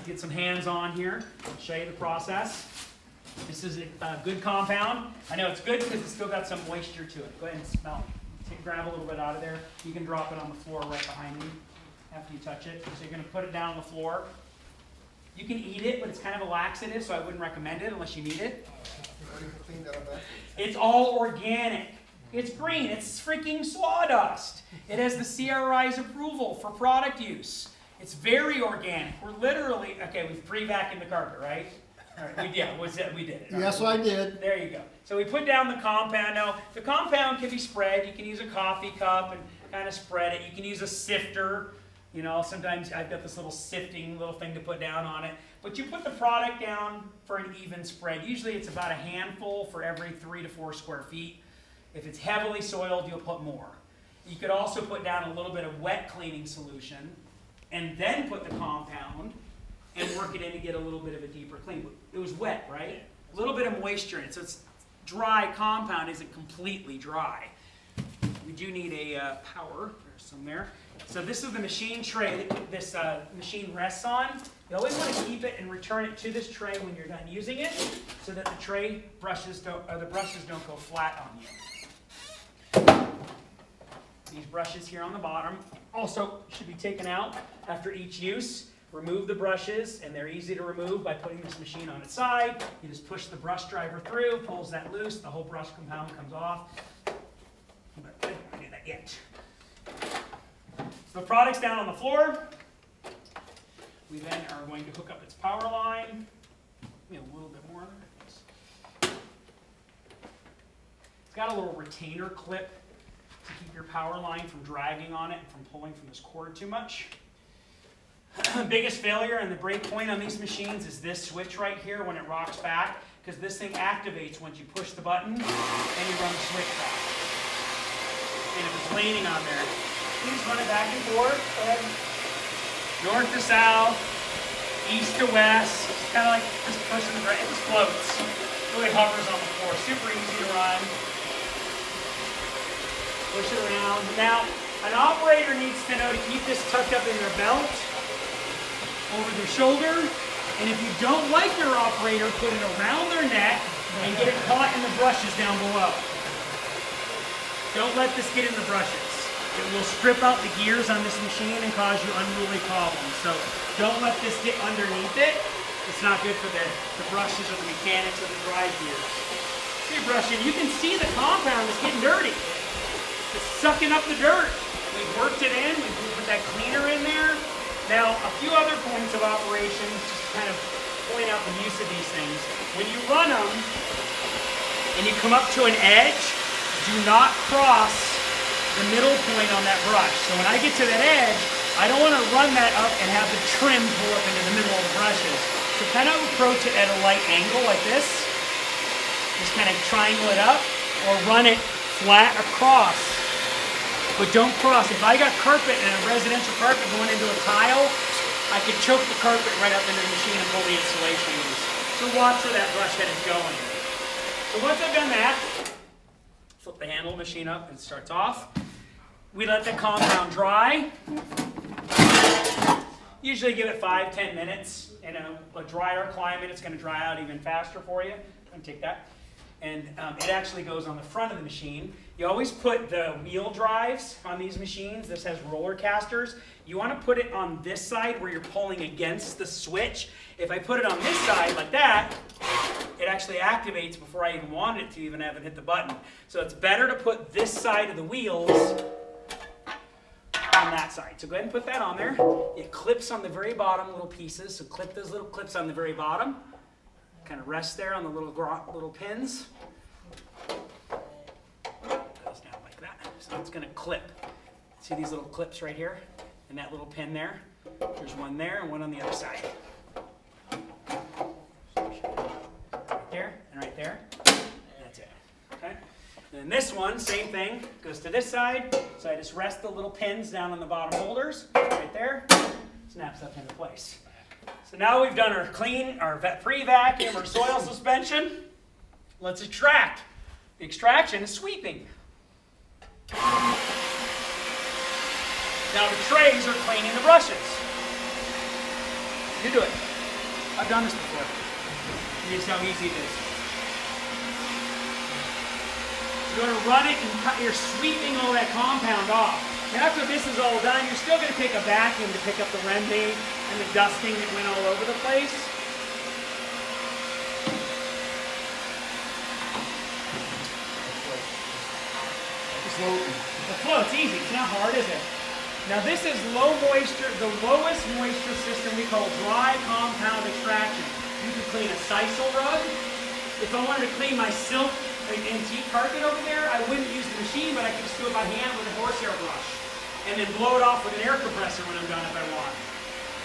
get some hands on here. I'll show you the process. This is a good compound. I know it's good because it's still got some moisture to it. Go ahead and smell it. Grab a little bit out of there. You can drop it on the floor right behind me after you touch it. So you're going to put it down on the floor. You can eat it, but it's kind of a laxative, so I wouldn't recommend it unless you need it. It's all organic. It's green. It's freaking sawdust. It has the CRI's approval for product use. It's very organic. We're literally, okay, we've pre-vacuumed the carpet, right? All right, we did it. Yes, I did. There you go. So we put down the compound. Now, the compound can be spread. You can use a coffee cup and kind of spread it. You can use a sifter. You know, sometimes I've got this little sifting little thing to put down on it. But you put the product down for an even spread. Usually it's about a handful for every 3 to 4 square feet. If it's heavily soiled, you'll put more. You could also put down a little bit of wet cleaning solution and then put the compound and work it in to get a little bit of a deeper clean. It was wet, right? A little bit of moisture in it. So it's dry compound isn't completely dry. We do need a power. There's some there. So this is the machine tray that this machine rests on. You always want to keep it and return it to this tray when you're done using it, so that the tray brushes don't, or the brushes don't go flat on you. These brushes here on the bottom also should be taken out after each use. Remove the brushes, and they're easy to remove by putting this machine on its side. You just push the brush driver through, pulls that loose, the whole brush compound comes off. But I don't do that yet. So the product's down on the floor. We then are going to hook up its power line. Maybe a little bit more. It's got a little retainer clip to keep your power line from dragging on it and from pulling from this cord too much. The biggest failure and the break point on these machines is this switch right here when it rocks back, because this thing activates once you push the button and you run the switch back. And if it's leaning on there, please run it back and forth. Go ahead. North to south, east to west. It's kind of like just pushing the brake. It just floats. It really hovers on the floor. Super easy to run. Push it around. Now, an operator needs to know to keep this tucked up in their belt, over their shoulder, and if you don't like your operator, put it around their neck and get it caught in the brushes down below. Don't let this get in the brushes. It will strip out the gears on this machine and cause you unruly problems. So don't let this get underneath it. It's not good for the brushes or the mechanics of the drive gears. So you're brushing, you can see the compound is getting dirty. It's sucking up the dirt. We've worked it in, we put that cleaner in there. Now, a few other points of operation, just to kind of point out the use of these things. When you run them and you come up to an edge, do not cross the middle point on that brush. So when I get to that edge, I don't want to run that up and have the trim pull up into the middle of the brushes. So kind of approach it at a light angle like this. Just kind of triangle it up or run it flat across. But don't cross. If I got carpet and a residential carpet going into a tile, I could choke the carpet right up into the machine and pull the insulation loose. So watch where that brush head is going. So once I've done that, flip the handle of the machine up and it starts off. We let the compound dry. Usually give it 5-10 minutes. In a drier climate, it's going to dry out even faster for you. I'm going to take that. And it actually goes on the front of the machine. You always put the wheel drives on these machines. This has roller casters. You want to put it on this side where you're pulling against the switch. If I put it on this side like that, it actually activates before I even wanted it to, even haven't hit the button. So it's better to put this side of the wheels on that side. So go ahead and put that on there. It clips on the very bottom, little pieces. So clip those little clips on the very bottom. Kind of rest there on the little pins. Goes down like that. So it's going to clip. See these little clips right here? And that little pin there? There's one there and one on the other side. Right there and right there. That's it. Okay? And then this one, same thing, goes to this side. So I just rest the little pins down on the bottom holders. Right there. Snaps up into place. So now we've done our clean, our pre-vacuum, our soil suspension. Let's extract. The extraction is sweeping. Now the trays are cleaning the brushes. You do it. I've done this before. Here's how easy it is. You're going to run it and you're sweeping all that compound off. And after this is all done, you're still going to take a vacuum to pick up the rending and the dusting that went all over the place. The flow, it's easy. It's not hard, is it? Now this is low moisture, the lowest moisture system we call dry compound extraction. You can clean a sisal rug. If I wanted to clean my silk antique carpet over there, I wouldn't use the machine, but I could just do it by hand with a horsehair brush. And then blow it off with an air compressor when I'm done if I want.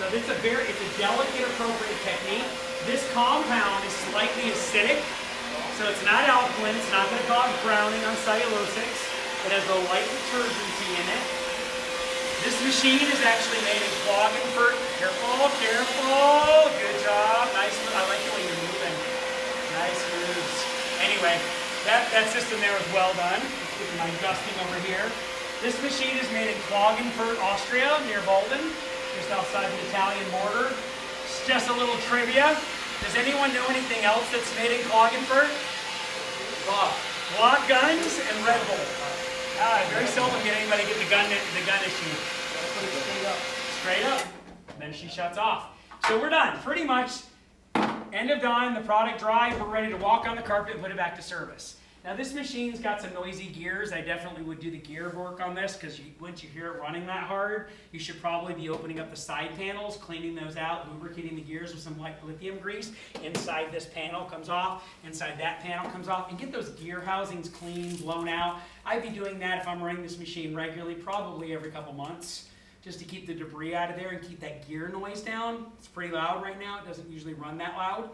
So it's a delicate, appropriate technique. This compound is slightly acidic, so it's not alkaline, it's not going to cause browning on cellulosics. It has a light detergency in it. This machine is actually made in Klagenfurt. Careful, careful. Good job. Nice. I like the way you're moving. Nice moves. Anyway, that system there was well done. Let's get my dusting over here. This machine is made in Klagenfurt, Austria, near Walden, just outside the Italian border. It's just a little trivia. Does anyone know anything else that's made in Klagenfurt? Glock guns and Red Bull. I very seldom get anybody get the gun issue. Straight up. Then she shuts off. So we're done. Pretty much end of done. The product dry. We're ready to walk on the carpet and put it back to service. Now this machine's got some noisy gears. I definitely would do the gear work on this because once you hear it running that hard, you should probably be opening up the side panels, cleaning those out, lubricating the gears with some light lithium grease. Inside this panel comes off, inside that panel comes off, and get those gear housings clean, blown out. I'd be doing that if I'm running this machine regularly, probably every couple months, just to keep the debris out of there and keep that gear noise down. It's pretty loud right now. It doesn't usually run that loud.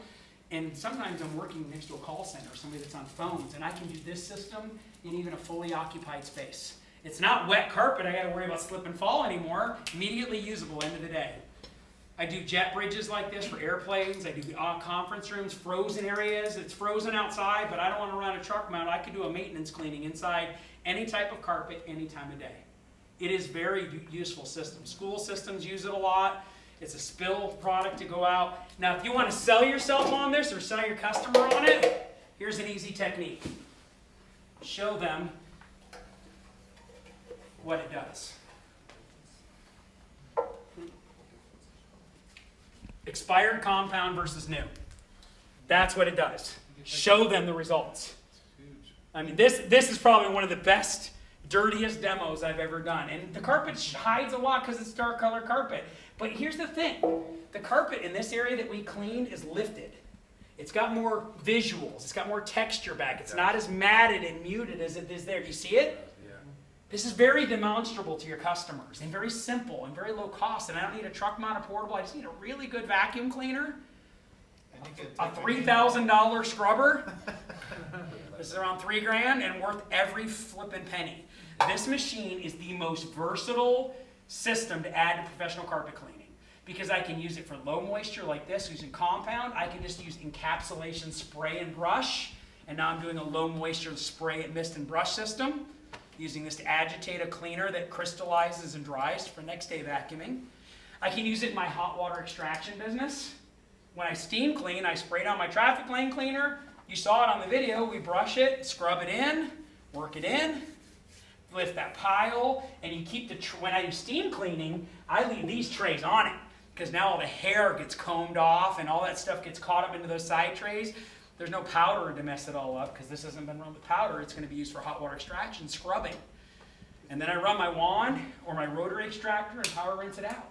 And sometimes I'm working next to a call center, somebody that's on phones, and I can use this system in even a fully occupied space. It's not wet carpet, I gotta worry about slip and fall anymore. Immediately usable, end of the day. I do jet bridges like this for airplanes, I do conference rooms, frozen areas. It's frozen outside, but I don't wanna run a truck mount. I can do a maintenance cleaning inside any type of carpet, any time of day. It is very useful system. School systems use it a lot. It's a spill product to go out. Now, if you want to sell yourself on this or sell your customer on it, here's an easy technique. Show them what it does. Expired compound versus new. That's what it does. Show them the results. I mean, this is probably one of the best, dirtiest demos I've ever done. And the carpet hides a lot because it's dark color carpet. But here's the thing, the carpet in this area that we cleaned is lifted. It's got more visuals, it's got more texture back. It's not as matted and muted as it is there. Do you see it? Yeah. This is very demonstrable to your customers and very simple and very low cost. And I don't need a truck mounted portable, I just need a really good vacuum cleaner, a $3,000 scrubber. This is around $3 grand and worth every flippin' penny. This machine is the most versatile system to add to professional carpet cleaning because I can use it for low moisture like this using compound. I can just use encapsulation spray and brush, and now I'm doing a low moisture spray and mist and brush system using this to agitate a cleaner that crystallizes and dries for next day vacuuming. I can use it in my hot water extraction business. When I steam clean, I spray down my traffic lane cleaner. You saw it on the video. We brush it, scrub it in, work it in, lift that pile, and you keep when I do steam cleaning, I leave these trays on it because now all the hair gets combed off and all that stuff gets caught up into those side trays. There's no powder to mess it all up because this hasn't been run with powder. It's going to be used for hot water extraction, scrubbing. And then I run my wand or my rotary extractor and power rinse it out.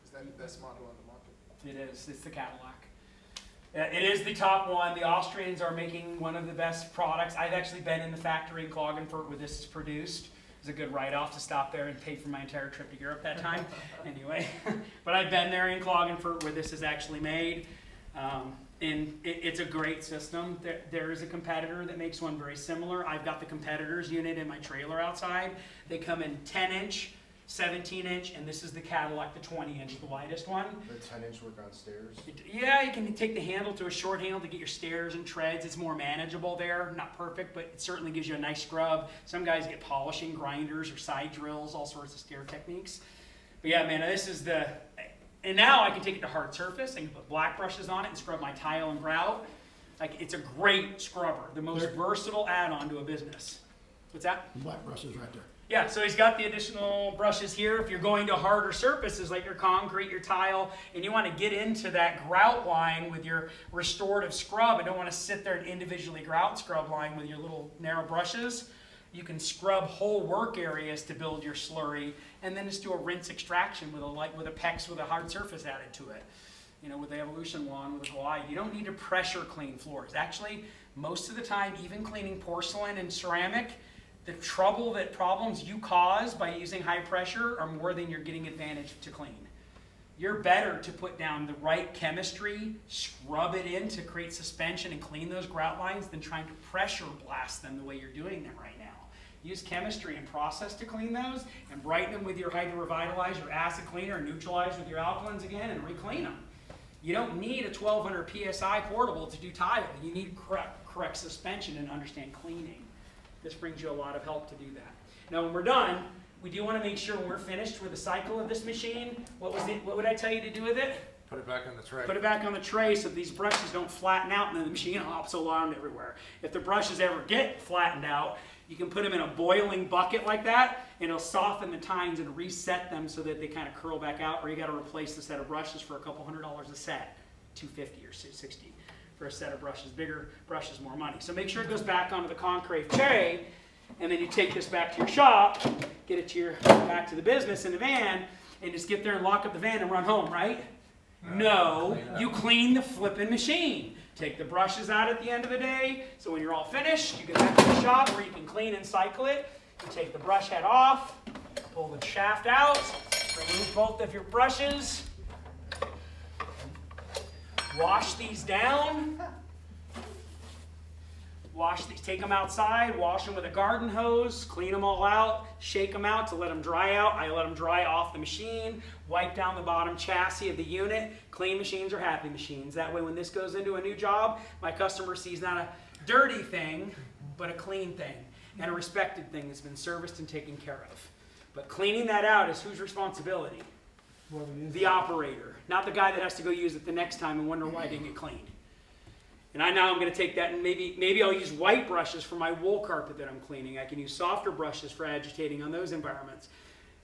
Is that the best model on the market? It is. It's the Cadillac. It is the top one. The Austrians are making one of the best products. I've actually been in the factory in Klagenfurt where this is produced. It was a good write-off to stop there and pay for my entire trip to Europe that time. Anyway, but I've been there in Klagenfurt where this is actually made. And it's a great system. There is a competitor that makes one very similar. I've got the competitor's unit in my trailer outside. They come in 10-inch, 17-inch, and this is the Cadillac, the 20-inch, the lightest one. The 10-inch work on stairs? Yeah, you can take the handle to a short handle to get your stairs and treads. It's more manageable there. Not perfect, but it certainly gives you a nice scrub. Some guys get polishing grinders or side drills, all sorts of stair techniques. But yeah, man, this is And now I can take it to hard surface, I can put black brushes on it and scrub my tile and grout. Like, it's a great scrubber, the most versatile add-on to a business. What's that? The black brushes right there. Yeah, so he's got the additional brushes here. If you're going to harder surfaces like your concrete, your tile, and you want to get into that grout line with your restorative scrub and don't want to sit there and individually grout scrub line with your little narrow brushes, you can scrub whole work areas to build your slurry and then just do a rinse extraction with a PEX with a hard surface added to it. You know, with the Evolution wand, with a glide. You don't need to pressure clean floors. Actually, most of the time, even cleaning porcelain and ceramic, the problems you cause by using high pressure are more than you're getting advantage to clean. You're better to put down the right chemistry, scrub it in to create suspension and clean those grout lines than trying to pressure blast them the way you're doing them right now. Use chemistry and process to clean those and brighten them with your Hydro Revitalize, your acid cleaner, and neutralize with your alkalins again and re-clean them. You don't need a 1200 PSI portable to do tile. You need correct suspension and understand cleaning. This brings you a lot of help to do that. Now when we're done, we do want to make sure when we're finished with the cycle of this machine, what would I tell you to do with it? Put it back on the tray. Put it back on the tray so these brushes don't flatten out and then the machine hops around everywhere. If the brushes ever get flattened out, you can put them in a boiling bucket like that and it'll soften the tines and reset them so that they kind of curl back out, or you got to replace the set of brushes for a couple $100 a set, $250 or $60 for a set of brushes. Bigger brushes, more money. So make sure it goes back onto the concrete tray, and then you take this back to your shop, get it back to the business in the van, and just get there and lock up the van and run home, right? No, you clean the flipping machine. Take the brushes out at the end of the day, so when you're all finished, you get back to the shop where you can clean and cycle it. You take the brush head off, pull the shaft out, remove both of your brushes, wash these down, take them outside, wash them with a garden hose, clean them all out, shake them out to let them dry out. I let them dry off the machine, wipe down the bottom chassis of the unit. Clean machines are happy machines. That way when this goes into a new job, my customer sees not a dirty thing, but a clean thing and a respected thing that's been serviced and taken care of. But cleaning that out is whose responsibility? The operator, not the guy that has to go use it the next time and wonder why it didn't get cleaned. And I'm going to take that and maybe I'll use white brushes for my wool carpet that I'm cleaning. I can use softer brushes for agitating on those environments.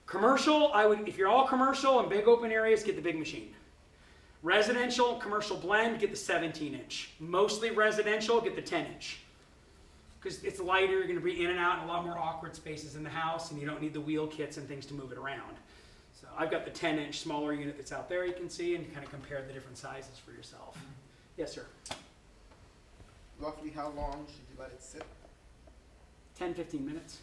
Commercial, if you're all commercial and big open areas, get the big machine. Residential, commercial blend, get the 17-inch. Mostly residential, get the 10-inch. Because it's lighter, you're going to be in and out in a lot more awkward spaces in the house, and you don't need the wheel kits and things to move it around. So I've got the 10-inch smaller unit that's out there you can see, and kind of compare the different sizes for yourself. Yes, sir? Roughly how long should you let it sit? 10, 15 minutes.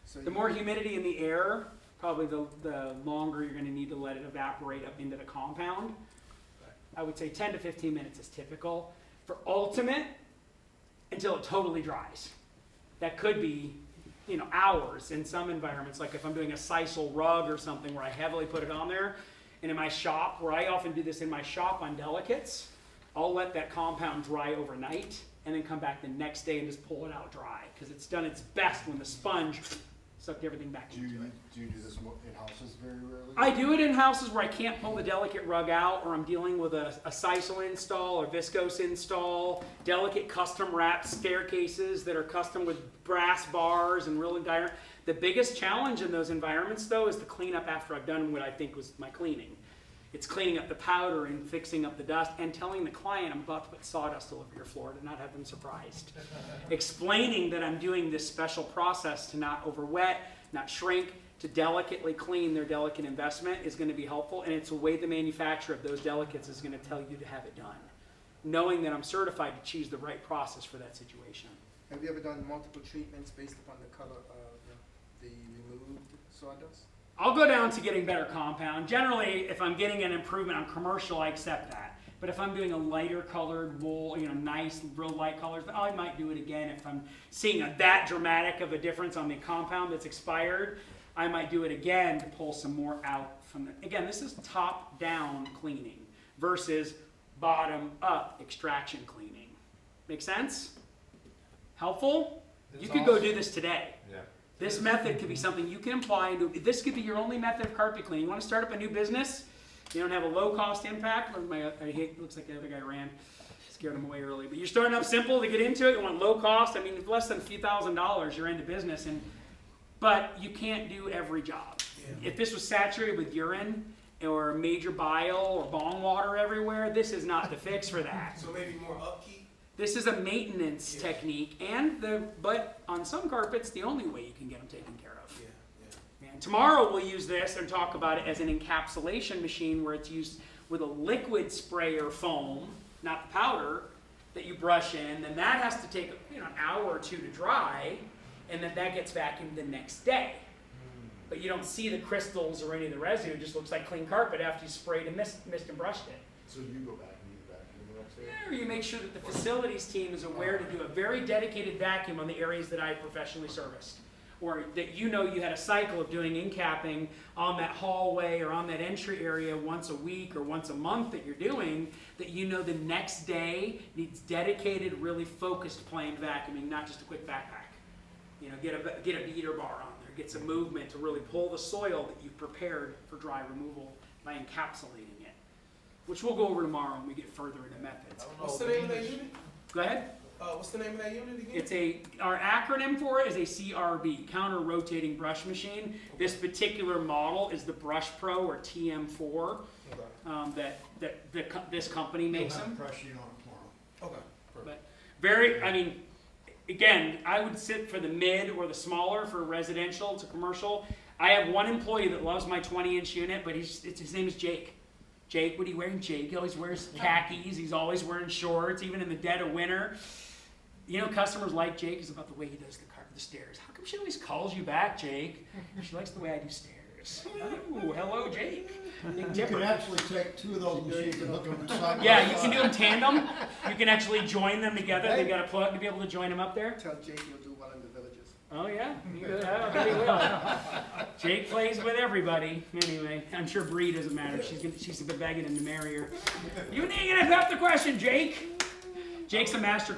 So The more humidity in the air, probably the longer you're going to need to let it evaporate up into the compound. I would say 10 to 15 minutes is typical. For ultimate, until it totally dries. That could be, hours in some environments, like if I'm doing a sisal rug or something where I heavily put it on there. And in my shop, where I often do this in my shop on delicates, I'll let that compound dry overnight and then come back the next day and just pull it out dry, because it's done its best when the sponge sucked everything back into it. Do you do this in houses very rarely? I do it in houses where I can't pull the delicate rug out, or I'm dealing with a sisal install or viscose install, delicate custom wrapped staircases that are custom with brass bars and really dire. The biggest challenge in those environments, though, is the cleanup after I've done what I think was my cleaning. It's cleaning up the powder and fixing up the dust and telling the client I'm about to put sawdust all over your floor to not have them surprised. Explaining that I'm doing this special process to not overwet, not shrink, to delicately clean their delicate investment is going to be helpful, and it's the way the manufacturer of those delicates is going to tell you to have it done. Knowing that I'm certified to choose the right process for that situation. Have you ever done multiple treatments based upon the color of the removed sawdust? I'll go down to getting better compound. Generally, if I'm getting an improvement on commercial, I accept that. But if I'm doing a lighter colored wool, nice, real light colors, I might do it again. If I'm seeing that dramatic of a difference on the compound that's expired, I might do it again to pull some more out from the, again, this is top-down cleaning versus bottom-up extraction cleaning. Make sense? Helpful? You could go do this today. Yeah. This method could be something you can apply. This could be your only method of carpet cleaning. You want to start up a new business? You don't have a low-cost impact. I hate, looks like the other guy ran. Scared him away early. But you're starting up simple to get into it. You want low cost. I mean, less than a few $1,000s, you're into business. But you can't do every job. Yeah. If this was saturated with urine or major bile or bong water everywhere, this is not the fix for that. So maybe more upkeep? This is a maintenance technique, but on some carpets, the only way you can get them taken care of. And tomorrow we'll use this and talk about it as an encapsulation machine where it's used with a liquid sprayer foam, not the powder, that you brush in. Then that has to take an hour or two to dry, and then that gets vacuumed the next day. But you don't see the crystals or any of the residue. It just looks like clean carpet after you sprayed and mist and brushed it. So you go back and you vacuum the next day? Yeah, or you make sure that the facilities team is aware to do a very dedicated vacuum on the areas that I professionally serviced. Or that you had a cycle of doing in-capping on that hallway or on that entry area once a week or once a month that you're doing, that the next day needs dedicated, really focused plane vacuuming, not just a quick backpack. Get a beater bar on there, get some movement to really pull the soil that you've prepared for dry removal by encapsulating it, which we'll go over tomorrow when we get further into methods. What's the name of that unit? Go ahead. What's the name of that unit again? Our acronym for it is a CRB, counter rotating brush machine. This particular model is the Brush Pro or TM4 that this company makes them. Brush unit on it tomorrow. Okay. But again, I would sit for the mid or the smaller for residential to commercial. I have one employee that loves my 20-inch unit, but his name is Jake. Jake, what are you wearing? Jake, he always wears khakis. He's always wearing shorts, even in the dead of winter. Customers like Jake is about the way he does the stairs. How come she always calls you back, Jake? She likes the way I do stairs. Oh, hello, Jake. You can actually take two of those machines and hook them side by Yeah, you side. can do them tandem. You can actually join them together. They've got a plug to be able to join them up there. Tell Jake you'll do well in the villages. Oh, yeah? I bet he will. Jake plays with everybody. Anyway, I'm sure Bree doesn't matter. She's been begging him to marry her. You ain't gonna have the question, Jake. Jake's a master